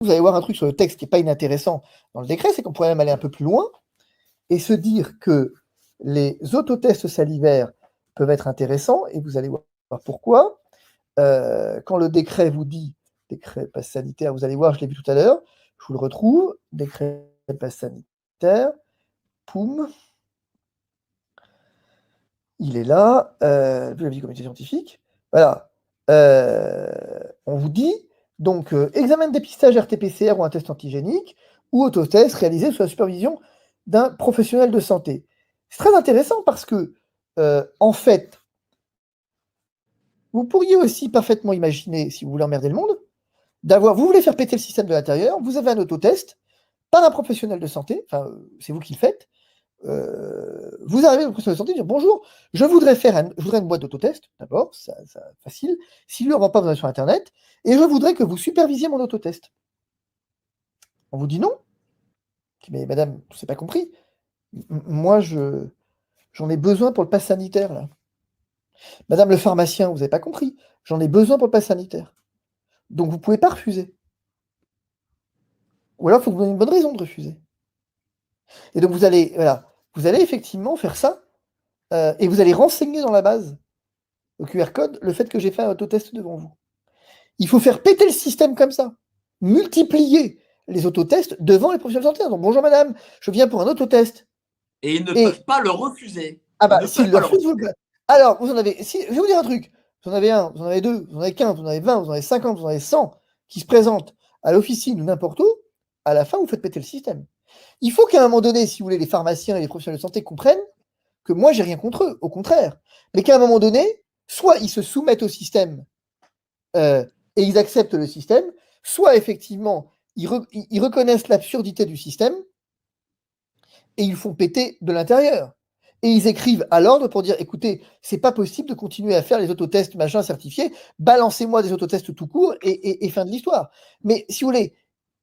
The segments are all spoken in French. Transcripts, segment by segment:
vous allez voir un truc sur le texte qui n'est pas inintéressant dans le décret, c'est qu'on pourrait même aller un peu plus loin et se dire que les autotests salivaires peuvent être intéressants, et vous allez voir pourquoi. Quand le décret vous dit, décret passe sanitaire, vous allez voir, je l'ai vu tout à l'heure, je vous le retrouve, décret passe sanitaire, poum, il est là, vu l'avis du comité scientifique, voilà, on vous dit, donc, examen de dépistage RT-PCR ou un test antigénique, ou autotest réalisé sous la supervision d'un professionnel de santé. C'est très intéressant parce que, en fait, vous pourriez aussi parfaitement imaginer, si vous voulez emmerder le monde, vous voulez faire péter le système de l'intérieur, vous avez un autotest par un professionnel de santé, enfin, c'est vous qui le faites, vous arrivez au professionnel de santé et dire bonjour, je voudrais une boîte d'autotest, d'abord, ça facile, si lui, on ne vend pas, vous allez sur Internet, et je voudrais que vous supervisiez mon autotest. On vous dit non. Mais madame, je n'ai pas compris. Moi, j'en ai besoin pour le pass sanitaire, là. Madame le pharmacien, vous n'avez pas compris. J'en ai besoin pour le pass sanitaire. Donc, vous ne pouvez pas refuser. Ou alors, il faut que vous donniez une bonne raison de refuser. Et donc, vous allez effectivement faire ça, et vous allez renseigner dans la base, au QR code, le fait que j'ai fait un autotest devant vous. Il faut faire péter le système comme ça. Multiplier les autotests devant les professionnels de santé. Donc, bonjour madame, je viens pour un autotest. Et ils ne peuvent pas le refuser. Ah bah, s'ils le refusent, alors, je vais vous dire un truc. Vous en avez un, vous en avez deux, vous en avez 15, vous en avez 20, vous en avez 50, vous en avez 100 qui se présentent à l'officine ou n'importe où, à la fin, vous faites péter le système. Il faut qu'à un moment donné, si vous voulez, les pharmaciens et les professionnels de santé comprennent que moi, j'ai rien contre eux, au contraire. Mais qu'à un moment donné, soit ils se soumettent au système et ils acceptent le système, soit effectivement, ils reconnaissent l'absurdité du système et ils font péter de l'intérieur. Et ils écrivent à l'ordre pour dire, écoutez, c'est pas possible de continuer à faire les autotests machin certifiés, balancez-moi des autotests tout court et fin de l'histoire. Mais si vous voulez,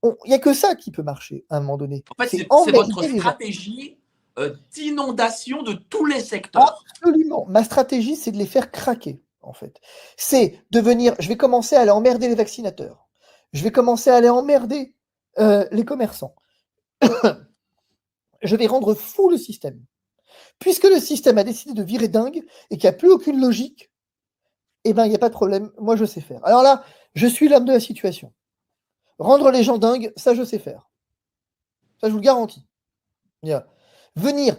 il n'y a que ça qui peut marcher à un moment donné. En fait, c'est votre stratégie d'inondation de tous les secteurs. Absolument. Ma stratégie, c'est de les faire craquer, en fait. C'est de venir, je vais commencer à aller emmerder les vaccinateurs. Je vais commencer à aller emmerder les commerçants. Je vais rendre fou le système. Puisque le système a décidé de virer dingue et qu'il n'y a plus aucune logique, eh bien, il n'y a pas de problème. Moi, je sais faire. Alors là, je suis l'homme de la situation. Rendre les gens dingues, ça, je sais faire. Ça, je vous le garantis. Venir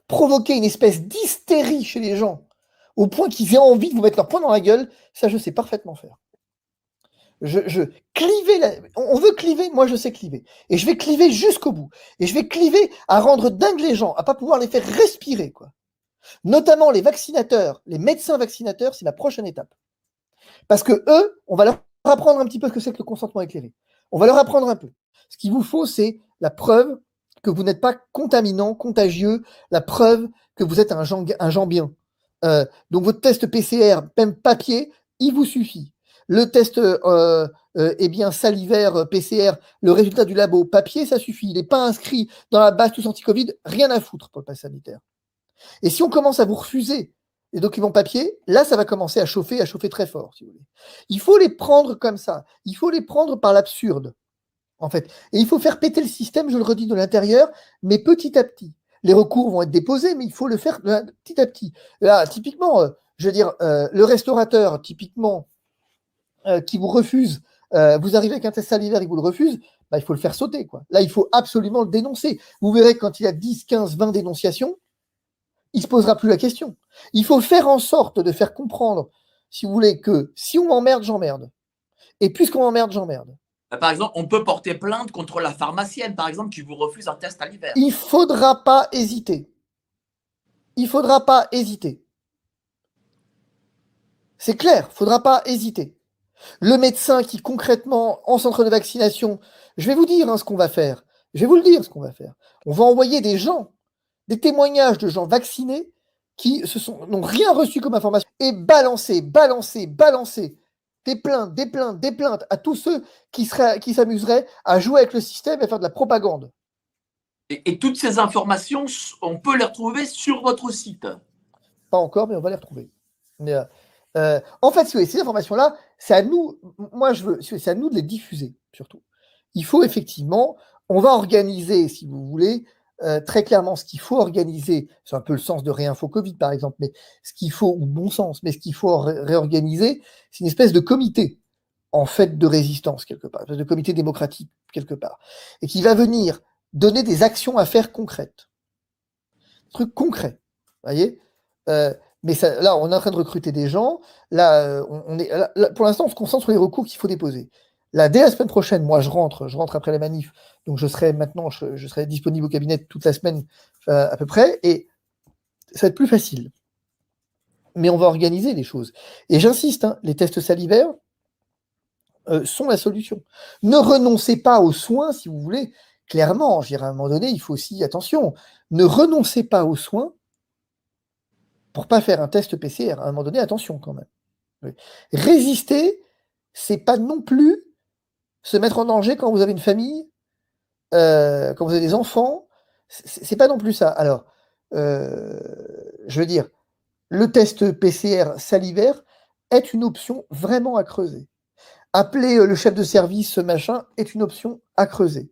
provoquer une espèce d'hystérie chez les gens au point qu'ils aient envie de vous mettre leur poing dans la gueule, ça, je sais parfaitement faire. On veut cliver, moi je sais cliver. Et je vais cliver jusqu'au bout. Et je vais cliver à rendre dingue les gens, à pas pouvoir les faire respirer, quoi. Notamment les vaccinateurs, les médecins vaccinateurs, c'est la prochaine étape. Parce que eux, on va leur apprendre un petit peu ce que c'est que le consentement éclairé. On va leur apprendre un peu. Ce qu'il vous faut, c'est la preuve que vous n'êtes pas contaminant, contagieux, la preuve que vous êtes un gens bien. Donc votre test PCR, même papier, il vous suffit. Le test salivaire PCR, le résultat du labo papier, ça suffit. Il n'est pas inscrit dans la base tous anti-Covid, rien à foutre pour le pass sanitaire. Et si on commence à vous refuser les documents papier, là, ça va commencer à chauffer très fort, si vous voulez. Il faut les prendre comme ça. Il faut les prendre par l'absurde, en fait. Et il faut faire péter le système, je le redis, de l'intérieur, mais petit à petit. Les recours vont être déposés, mais il faut le faire petit à petit. Là, typiquement, je veux dire, le restaurateur, typiquement, qui vous refuse, vous arrivez avec un test salivaire et vous le refuse, bah, il faut le faire sauter, quoi. Là, il faut absolument le dénoncer. Vous verrez que quand il y a 10, 15, 20 dénonciations, il ne se posera plus la question. Il faut faire en sorte de faire comprendre, si vous voulez, que si on m'emmerde, j'emmerde. Et puisqu'on m'emmerde, j'emmerde. Par exemple, on peut porter plainte contre la pharmacienne, par exemple, qui vous refuse un test salivaire. Il ne faudra pas hésiter. Il ne faudra pas hésiter. C'est clair, il ne faudra pas hésiter. Le médecin qui, concrètement, en centre de vaccination, je vais vous dire ce qu'on va faire. Je vais vous le dire ce qu'on va faire. On va envoyer des gens, des témoignages de gens vaccinés qui n'ont rien reçu comme information et balancer des plaintes à tous ceux qui s'amuseraient à jouer avec le système et à faire de la propagande. Et toutes ces informations, on peut les retrouver sur votre site. Pas encore, mais on va les retrouver. En fait, ces informations-là, c'est à nous, c'est à nous de les diffuser, surtout. il faut effectivement, on va organiser, si vous voulez, très clairement, ce qu'il faut organiser, c'est un peu le sens de Réinfo Covid, par exemple, mais ce qu'il faut, ou bon sens, mais ce qu'il faut réorganiser, c'est une espèce de comité, en fait, de résistance, quelque part, de comité démocratique, quelque part, et qui va venir donner des actions à faire concrètes. Trucs concrets, vous voyez mais ça, là, on est en train de recruter des gens. Là, pour l'instant, on se concentre sur les recours qu'il faut déposer. Là, dès la semaine prochaine, moi, je rentre après la manif, donc je serai disponible au cabinet toute la semaine à peu près, et ça va être plus facile. Mais on va organiser les choses. Et j'insiste, hein, les tests salivaires sont la solution. Ne renoncez pas aux soins, si vous voulez. Clairement, je dirais à un moment donné, il faut aussi, attention, ne renoncez pas aux soins pour pas faire un test PCR. À un moment donné, attention quand même. Oui. Résister, c'est pas non plus se mettre en danger quand vous avez une famille, quand vous avez des enfants. C'est pas non plus ça. Alors, je veux dire, le test PCR salivaire est une option vraiment à creuser. Appeler le chef de service, ce machin, est une option à creuser.